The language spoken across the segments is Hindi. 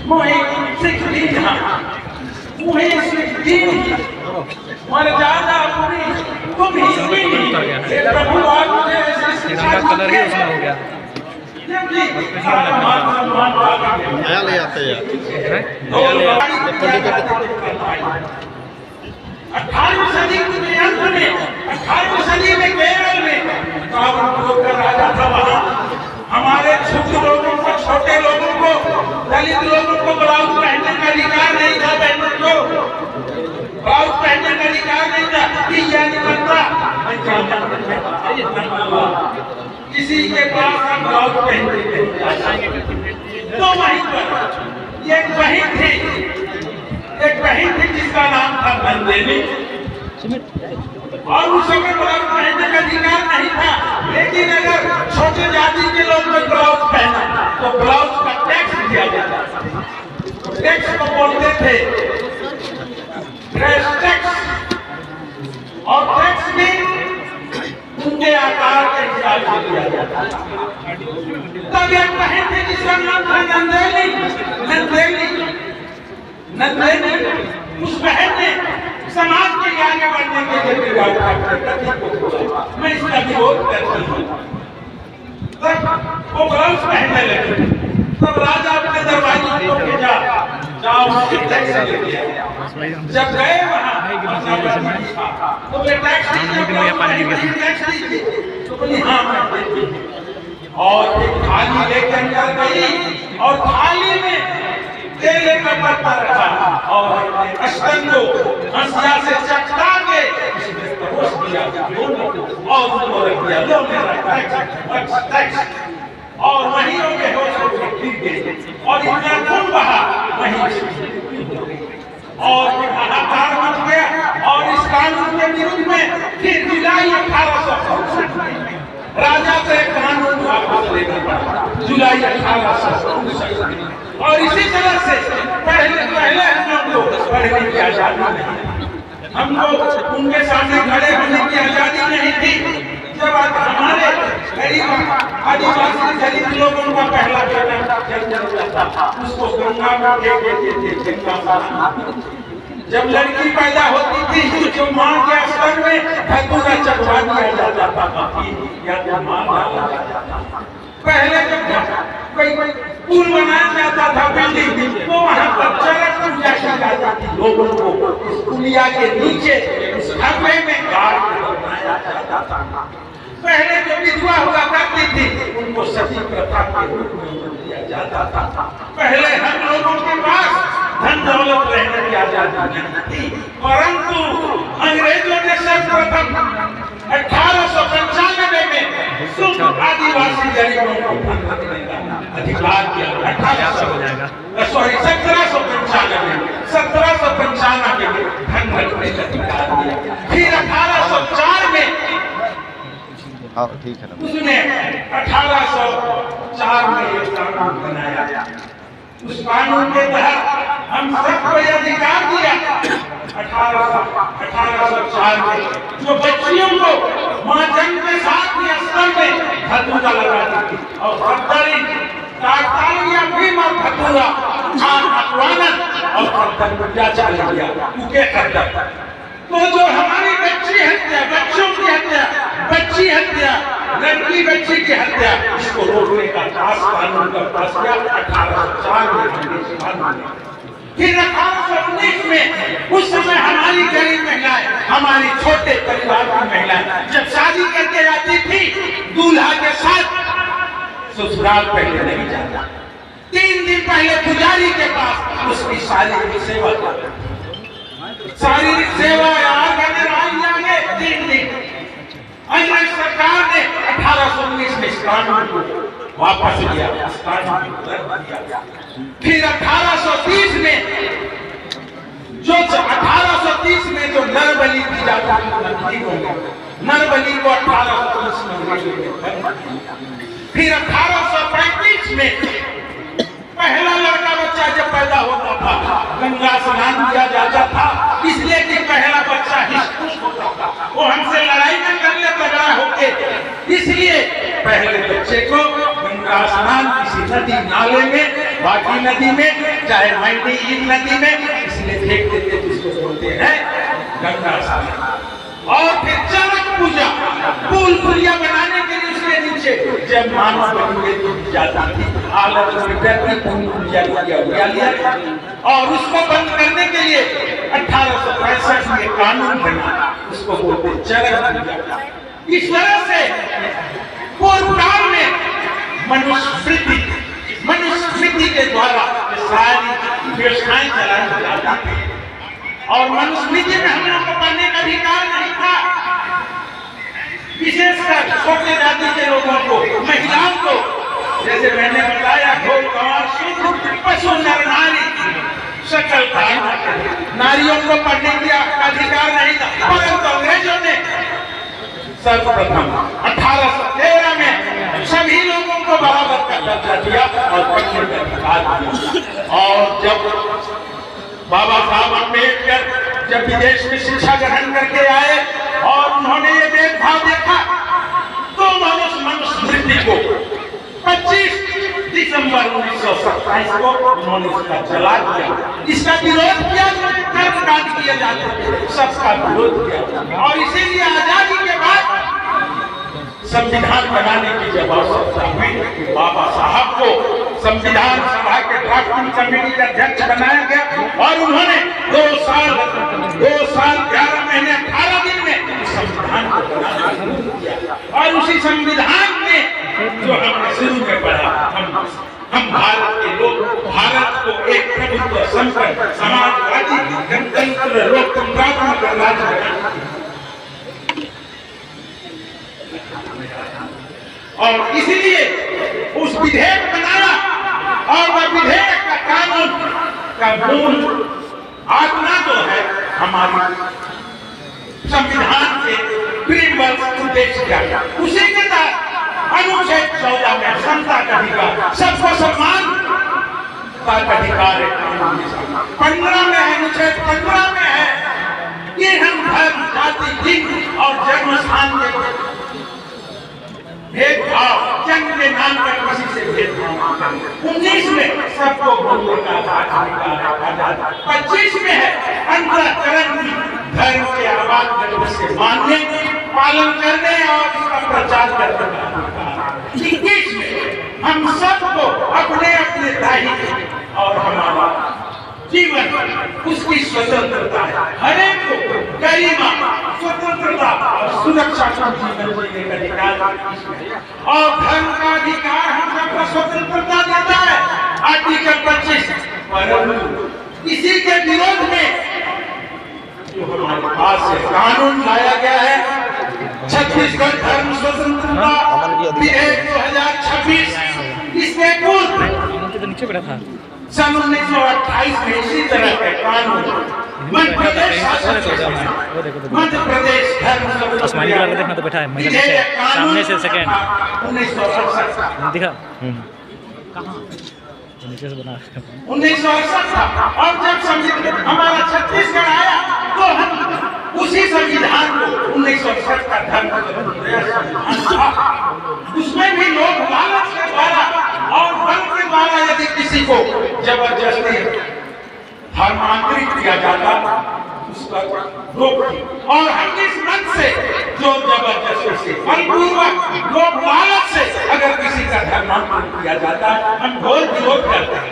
मोहे सिख दी जहां मोहे सिख दी मर्यादा पूरी तुम ही हे प्रभु आपने तिरंगा कलर ही उसमें हो गया। नया ले आते हैं यार। 18वीं सदी के अंत में 18वीं सदी में केरल में काबुल का राजा था। वहाँ हमारे क्षुद्र लोगों को, छोटे लोगों को, दलित लोगों को ब्लाउज पहनने का अधिकार नहीं था। बहनों को ब्लाउज पहनने का अधिकार नहीं था। यह नहीं बनता किसी के पास हम ब्लाउज पहनते थे। तो वहीं पर एक बहन थी जिसका नाम था नंदेनी, और उस समय ब्लाउज पहनने का अधिकार नहीं था। लेकिन अगर छोटे जाति के लोग ने ब्लाउज पहना तो ब्लाउज का टैक्स दिया जाता था। टैक्स को बोलते थे ड्रेस टैक्स, और टैक्स भी उनके आकार के हिसाब से दिया जाता था। तब एक बहन थी जिसका नाम था नंदेनी। उस बहन ने समाज के आगे बढ़ने के लिए मैं इसका विरोध करती हूँ। वो ब्लाउज पहनने लगे, तब राजा अपने दरवाजे को भेजा, जाओ उसके टैक्स लेके आओ। जब गए वहाँ तो बोले टैक्स दीजिए, तो बोली हाँ मैं देती हूँ। और एक थाली लेके अंदर गई और थाली में केले का पत्ता रखा और अष्टन को हंसिया से चटका के उसमें परोस दिया और उसको रख दिया। लो मेरा टैक्स। और वहीं हो गए होश गिर गए और इतना खून बहा वहीं और हाहाकार मच गया। और इस कानून के विरुद्ध में फिर जुलाई 1864 राजा को एक कानून वापस लेकर पड़ा, जुलाई 1864। और इसी तरह से पहले हम लोग को पढ़ने की आजादी नहीं, हम लोग उनके सामने खड़े होने की आजादी नहीं थी। जब हमारे गरीब आदिवासी दलित लोगों का पहला बेटा जन्म होता था, उसको गंगा में फेंक देते थे। जब लड़की पैदा होती थी तो माँ के स्तर में धतूरा चढ़वा दिया जाता था। पहले जब कोई पुल बनाया जाता था बिल्डिंग, तो वहाँ पर चरक पूजा की जाती थी। लोगों को पुलिया के नीचे खंभे में गाड़ बनाया जाता था। पहले जो विधवा हुआ करती थी उनको सती प्रथा के रूप में दिया जाता था। पहले हम लोगों के पास धन दौलत रहने की आजादी नहीं थी, परंतु अंग्रेजों ने सर्वप्रथम 1895 में शुद्ध आदिवासी गरीबों को धन रखने का अधिकार दिया। 1795 में धन रखने का अधिकार दिया। फिर 1804 में ठीक है ना, उसने 1804 में एक कानून बनाया। उस कानून के तहत हम सबको यह अधिकार दिया 1804 में, जो बच्चियों को मां जन्म के साथ ही स्तन में धतूरा लगाती थी और तालियां भी मां धतूरा और तो जो हमारी बच्ची हत्या, बच्चों की हत्या, बच्ची हत्या, लड़की बच्ची की हत्या, इसको रोकने का खास कानून का पास किया 1804 में। फिर 1819 में उस समय हमारी गरीब महिलाएं, हमारी छोटे परिवार की महिलाएं जब शादी करके जाती थी, दूल्हा के साथ ससुराल पहले नहीं जाता। 3 दिन पहले पुजारी के पास उसकी शारीरिक सेवा करता, शारीरिक सेवा जाके 3 दिन। अंग्रेज सरकार ने 1819 में इस कानून को वापस लिया। फिर 1830 में जो नरबली की जाती थी, नरबली को 1830 में। फिर 1835 में पहला लड़का बच्चा जब पैदा होता था गंगा स्नान किया जाता था, इसलिए कि पहला बच्चा हिस्पुष्ट होता था, वो हमसे लड़ाई न कर ले तगड़ा होके, इसलिए पहले बच्चे को गंगा स्नान किसी नदी नाले में, बाकी नदी में चाहे मंडी इन नदी में, इसलिए फेंक देते जिसको बोलते हैं गंगा स्नान। और फिर चरक पूजा, पुल पुलिया बनाने के लिए उसके नीचे जब मानव बनी तो जाती थी, हालत में बैठती पुल पुलिया लिया और उसको बंद करने के लिए 1865 में कानून बना, उसको बोलते चरक पूजा। इस तरह से पूर्व काल में मनुस्मृति के द्वारा सारी व्यवस्थाएं चलाई जाती थी और मनुस्मृति में हम लोग को पढ़ने का अधिकार नहीं था। विशेषकर छोटे जाति के लोगों को, महिलाओं को, जैसे मैंने बताया घोर गंवार शूद्र पशु नर नारी सकल नारियों को पढ़ने का अधिकार नहीं था। परंतु अंग्रेजों ने सर्वप्रथम 1813 में सभी लोगों को बराबर का दर्जा दिया और पढ़ने का अधिकार दिया। और जब बाबा साहब अम्बेडकर जब विदेश में शिक्षा ग्रहण करके आए और उन्होंने ये भेदभाव देखा तो मनुस्मृति को 25 दिसंबर 1927 को उन्होंने इसका जला दिया। इसका विरोध किया, कर्मकांड किए जाते थे, सबका विरोध किया। और इसीलिए आजादी के बाद संविधान बनाने की जब आवश्यकता हुई, बाबा साहब को संविधान सभा के ड्राफ्टिंग कमेटी का अध्यक्ष बनाया गया और उन्होंने 2 साल 11 महीने 18 दिन में संविधान को बनाना शुरू किया। और उसी संविधान में जो हमने शुरू में पढ़ा, हम भारत के लोग भारत को एक प्रभुत्व संपन्न समाजवादी गणतंत्र लोकतंत्रात्मक राज्य बनाना और इसीलिए उस विधेयक बनाया और वह विधेयक का कानून का मूल आत्मा जो है हमारी संविधान के प्रियम्बल उद्देश्य क्या, उसी के तहत अनुच्छेद 14 में समता का अधिकार, सबको सम्मान का अधिकार है। 15 में है, अनुच्छेद 15 में है कि हम धर्म, जाति, लिंग और जन्म स्थान के भेदभाव, जन्म के नाम पर किसी से भेदभाव। 19 में सबको बोलने का अधिकार है। 25 में है अंतःकरण धर्म के आवाज धर्म से मानने, पालन करने और उसका प्रचार करने का अधिकार। 21 में हम सबको अपने अपने दायित्व और हमारा जीवन उसकी स्वतंत्रता है, हर एक को गरिमा, स्वतंत्रता और सुरक्षा का जीवन जीने का अधिकार और धर्म का अधिकार हम सबको स्वतंत्रता देता है। आर्टिकल 25। परंतु इसी के विरोध में जो हमारे पास कानून लाया गया है, छत्तीसगढ़ धर्म स्वतंत्रता विधेयक 2026, इसके पूर्व नीचे बैठा था सन 1928 में इसी तरह के कानून मध्य प्रदेश धर्म आसमानी कलर देखना तो बैठा है महिला पीछे सामने से सेकंड 1968 दिखा कहाँ नीचे से बना 1968 था। और जब हमारा छत्तीसगढ़ आया तो हम उसी संविधान को 1968 का धर्म उसमें भी लोग लालच के द्वारा और बल के द्वारा यदि किसी को जबरदस्ती धर्मांतरित किया जाता उस पर रोक थी। और हम इस मन से जो जबरदस्ती से बलपूर्वक लोग लालच से अगर किसी का धर्मांतरण किया जाता है, हम घोर विरोध करते हैं।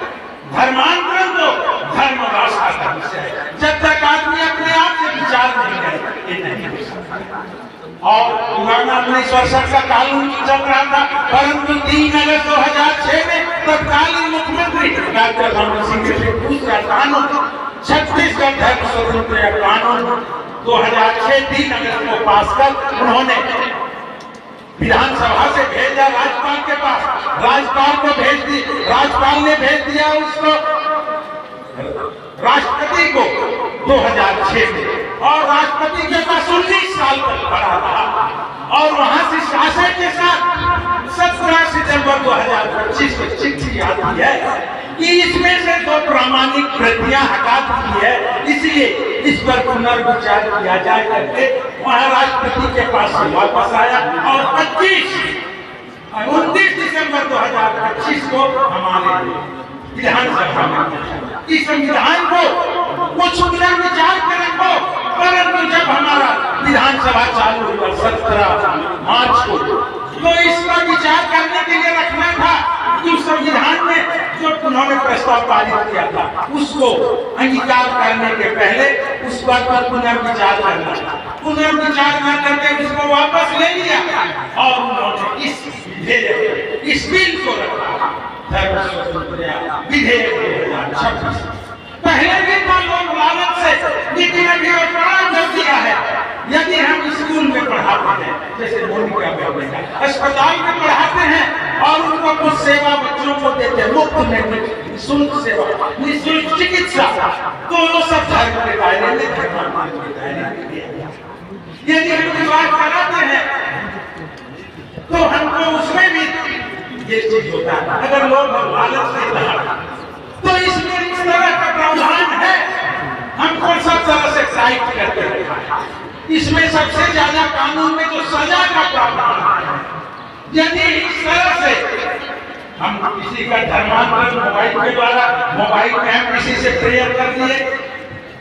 धर्मांतरण तो धर्म राष्ट्र का विषय है, जब तक आदमी अपने आप से विचार नहीं करे ये नहीं हो सकता। और पुराना 1968 का कानून चल रहा था, परंतु 3 अगस्त 2006 में तत्कालीन मुख्यमंत्री डॉक्टर रमन सिंह से दूसरा कानून छत्तीसगढ़ धर्म स्वतंत्रता कानून 2006 3 अगस्त को पास कर उन्होंने विधानसभा से भेजा राज्यपाल के पास, राज्यपाल को भेज दी, राज्यपाल ने भेज दिया उसको राष्ट्रपति को 2006 में और राष्ट्रपति के पास 19 साल तक पड़ा रहा और वहां से शासन के साथ 17 सितंबर 2025 में चिट्ठी आती है कि इसमें से 2 प्रामाणिक प्रतियां हटा दी है, इसलिए इस पर पुनर्विचार किया जाए करके वहां राष्ट्रपति के पास से वापस आया और 29 दिसंबर 2025 को हमारे विधानसभा में इस संविधान को कुछ पुनर्विचार कर रखो। परंतु जब हमारा विधानसभा चालू हुआ 17 मार्च को, तो इसका विचार करने के लिए रखना था कि संविधान में जो उन्होंने प्रस्ताव पारित किया था उसको अंगीकार करने के पहले उस बात पर पुनर्विचार करना था। पुनर्विचार न करके उसको वापस ले लिया और उन्होंने इस बिल को रखा, विधेयक 2026। पहले भी तो लोग लालच से, लेकिन अभी और बड़ा कर दिया है। यदि हम स्कूल में पढ़ाते हैं, जैसे मोनिका बेटा अस्पताल में पढ़ाते हैं और उनको कुछ सेवा बच्चों को देते हैं, मुफ्त में निःशुल्क सेवा, निःशुल्क चिकित्सा, तो वो सब धर्म के दायरे में, धर्म के दायरे में। यदि हम विवाह कराते हैं तो हमको उसमें भी ये चीज होता है। अगर लोग लालच से कहा तो इसमें इस तरह का प्रावधान है, हमको सब तरह से टाइट करके रखा है। इसमें सबसे ज्यादा कानून में जो सजा का प्रावधान है, यदि इस तरह से हम किसी का धर्मांतरण मोबाइल के द्वारा, मोबाइल में हम किसी से प्रेयर कर दिए,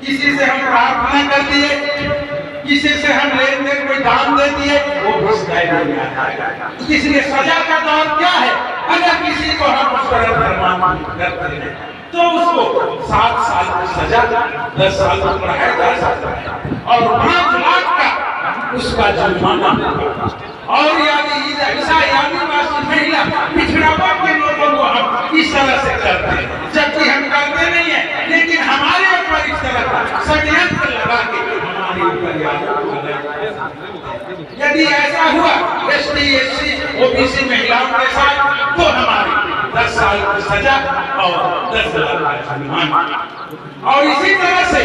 किसी से हम प्रार्थना कर दिए, किसी से हम लेन देन कोई दान दे दिए, वो भी दायरे में आ जाएगा। इसलिए सजा का दौर क्या है? अगर किसी को हम उस तरह धर्मांतरण करते हैं तो उसको 7 साल की सजा, 10 साल तक पढ़ाया जा सकता है और 5 लाख का उसका जुर्माना होगा। और यदि ऐसा आदिवासी महिला पिछड़ा वर्ग के लोगों को हम इस तरह से करते हैं, जबकि हम करते नहीं है, लेकिन हमारे ऊपर इस तरह का षड्यंत्र लगा के हमारे ऊपर यदि ऐसा हुआ ST SC OBC महिलाओं के साथ, तो हमारी 10 साल की सजा और 10 लाख का जुर्माना। और इसी तरह से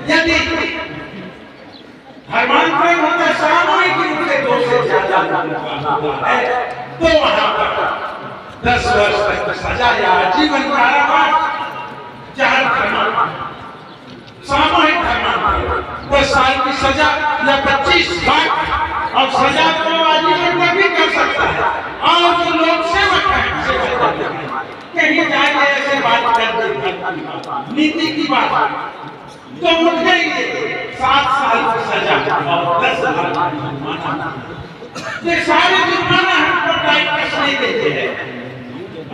यदि धर्मांतरण होता है सामूहिक रूप से 2 से ज्यादा है, तो वहां पर 10 वर्ष तक की सजा या आजीवन कारावास, जहां सामूहिक धर्मांतरण 10 साल की सजा या 25 लाख और सजा को आजीवन तक भी कर सकता है। और जो लोग सेवक हैं, कहीं जाके ऐसे बात कर नीति की बात, तो उनके लिए 7 साल की सजा और 10 लाख का जुर्माना। ये सारे जुर्माना हमको टाइट कसने देते हैं।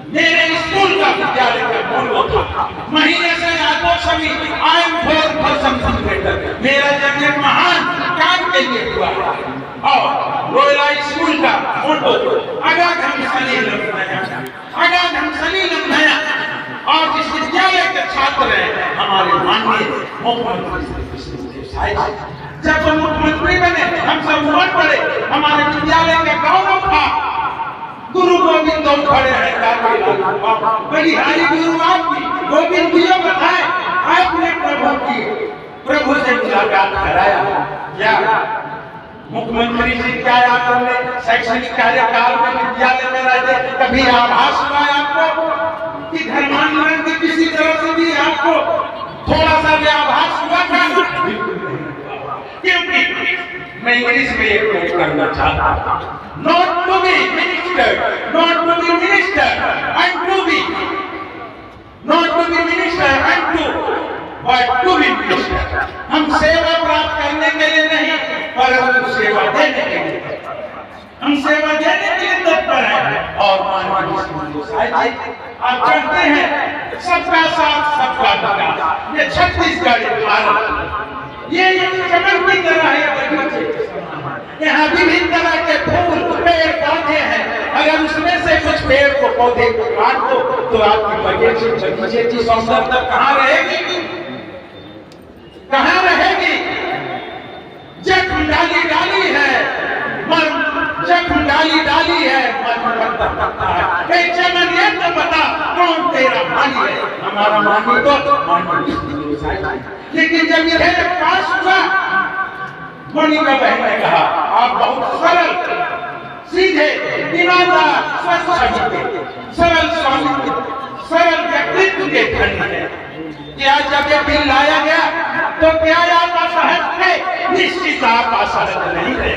मेरे स्कूल का विद्यालय का मोटो था, महीने से यादों सभी I am for something better, मेरा जन्म एक महान काम के लिए हुआ है। और रोयला स्कूल का मोटो अगाध हम सलील नया, अगाध हम सलील नया। और जिस विद्यालय के छात्र हैं हमारे माननीय मुख्यमंत्री साहब, जब वो मुख्यमंत्री बने हम सब उमड़ पड़े, हमारे विद्यालय का गौरव था। गुरु गोविंद खड़े हैं, बड़ी हारी गुरु आपकी, गोविंद जी बताए आपने प्रभु से मुलाकात कराया क्या? मुख्यमंत्री जी क्या आपने शैक्षणिक कार्यकाल में विद्यालय में रहते कभी आभास हुआ आपको कि धर्मांतरण की किसी तरह से भी आपको थोड़ा सा भी आभास हुआ था? क्योंकि मैं इंग्लिश में एक कोट करना चाहता हूँ, not to be minister, not to be minister and to be, not to be minister and to, but to be minister. हम सेवा प्राप्त करने के लिए नहीं, परंतु सेवा देने के लिए, हम सेवा देने के लिए तत्पर हैं। और माननीय आप जानते हैं सबका साथ सबका विकास, ये छत्तीसगढ़ भारत, ये चमन की तरह है। यहाँ विभिन्न तरह के फूल पेड़ पौधे हैं, अगर उसमें से कुछ पेड़ को पौधे को काट दो तो आपकी बगीचे की सौंदर्यता कहाँ रहेगी? कहाँ रहेगी? जख्म डाली डाली है, जख्म डाली डाली है, मन पत्ता है। चमन ये तो बता कौन तेरा मानी है? हमारा मानी तो मानी। लेकिन जब ये पास हुआ, मोनिका बहन ने कहा आप बहुत सरल, सीधे, ईमानदार, स्वच्छ, सरल स्वामी, सरल व्यक्तित्व के धनी है। क्या जब ये बिल लाया गया तो क्या आप असहज थे? निश्चित आप असहज नहीं थे।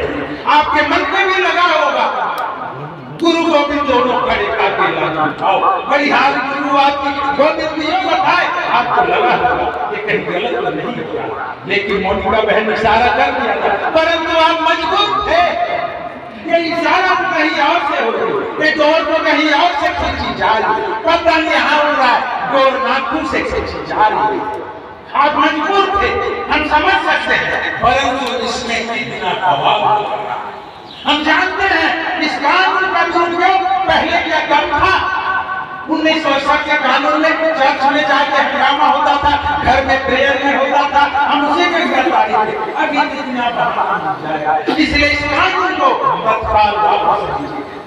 आपके मन में भी लगा होगा गुरु गोविंद दोनों खड़े खाते लाओ बलिहार गुरु आपकी गोविंद जी बताए आपको लगा ये कहीं गलत तो नहीं किया, लेकिन मोनिका बहन ने इशारा कर दिया था, परंतु आप मजबूर थे। ये इशारा तो कहीं और से हो रही, ये डोर को कहीं और से खींची जा रही, पता नहीं यहाँ हो रहा है डोर नाखून से खींची जा रही। आप मजबूर थे, हम समझ सकते हैं, परंतु इसमें कितना दबाव हम जानते हैं। इस कानून का दुरुपयोग पहले क्या कम था। 1960 के कानून में चर्च में जाके हंगामा होता था, घर में प्रेयर में होता था, हम उसी में गिरफ्तारी थे। अभी कितना बहाना जाएगा, इसलिए इस कानून को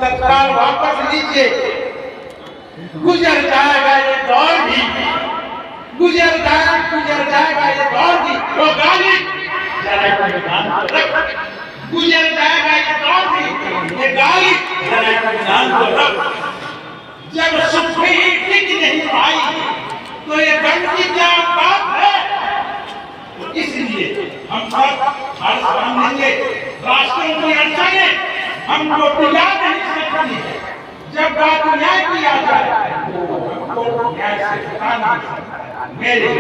तत्काल वापस लीजिए। गुजर जाएगा ये दौर भी, गुजर जाएगा ये दौर भी, तो गाली गुजर जाएगा ये दौर भी, ये गाली जब सुख ही टिक नहीं पाई तो ये गण की क्या बात है। इसलिए हम हर सामने राष्ट्रों की अड़चनें हमको पिला नहीं सकती है। जब बात न्याय की आ जाए तो न्याय से हटा नहीं सकता। मेरे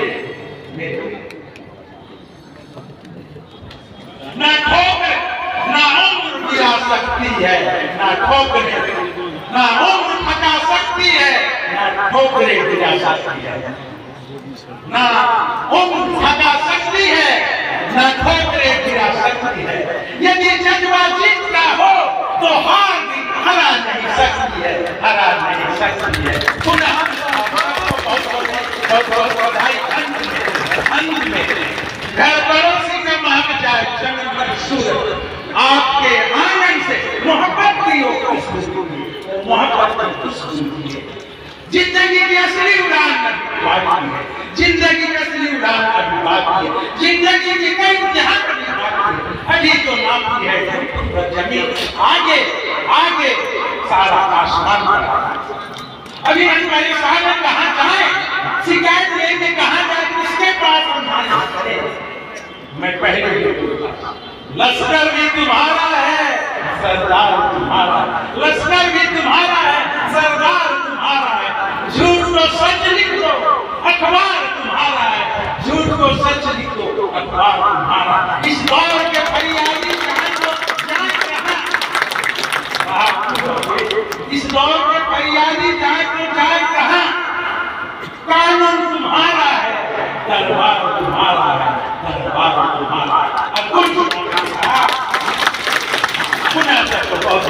ना ठोकर ना उम्र गिरा सकती है, ना ठोकर ना उम्र थका सकती है, ना ठोकरे गिरा सकती है, ना उम्र थका सकती है, ना ठोकरे गिरा सकती है। यदि जज्बा जीतता हो तो हार भी हरा नहीं सकती है, हरा नहीं सकती है। पुनः बहुत बधाई। अंत में घर पड़ोसी का महक जाए चंद्र सूरज, आपके आंगन से मोहब्बत की हो, मोहब्बत की खुशबू है। जिंदगी की असली उड़ान अभी बाकी है, जिंदगी की असली उड़ान अभी बाकी है, जिंदगी की कई इम्तिहान अभी तो नाम है जमीन, आगे आगे सारा आसमान पर। अभी हम परेशान है, कहाँ जाए, शिकायत लेके कहाँ जाए, किसके पास हम करें। मैं पहले लश्कर भी तुम्हारा है, सरदार तुम्हारा, लश्कर भी तुम्हारा है, सरदार तुम्हारा है। झूठ को सच लिख दो, अखबार तुम्हारा है, झूठ को सच लिख दो, अखबार तुम्हारा। इस दौर के फरियादी जाए कहाँ, इस दौर के फरियादी जाए तो जाए कहाँ। कानून तुम्हारा है, दरबार तुम्हारा है, दरबार तुम्हारा है। अब कुछ पुनः बहुत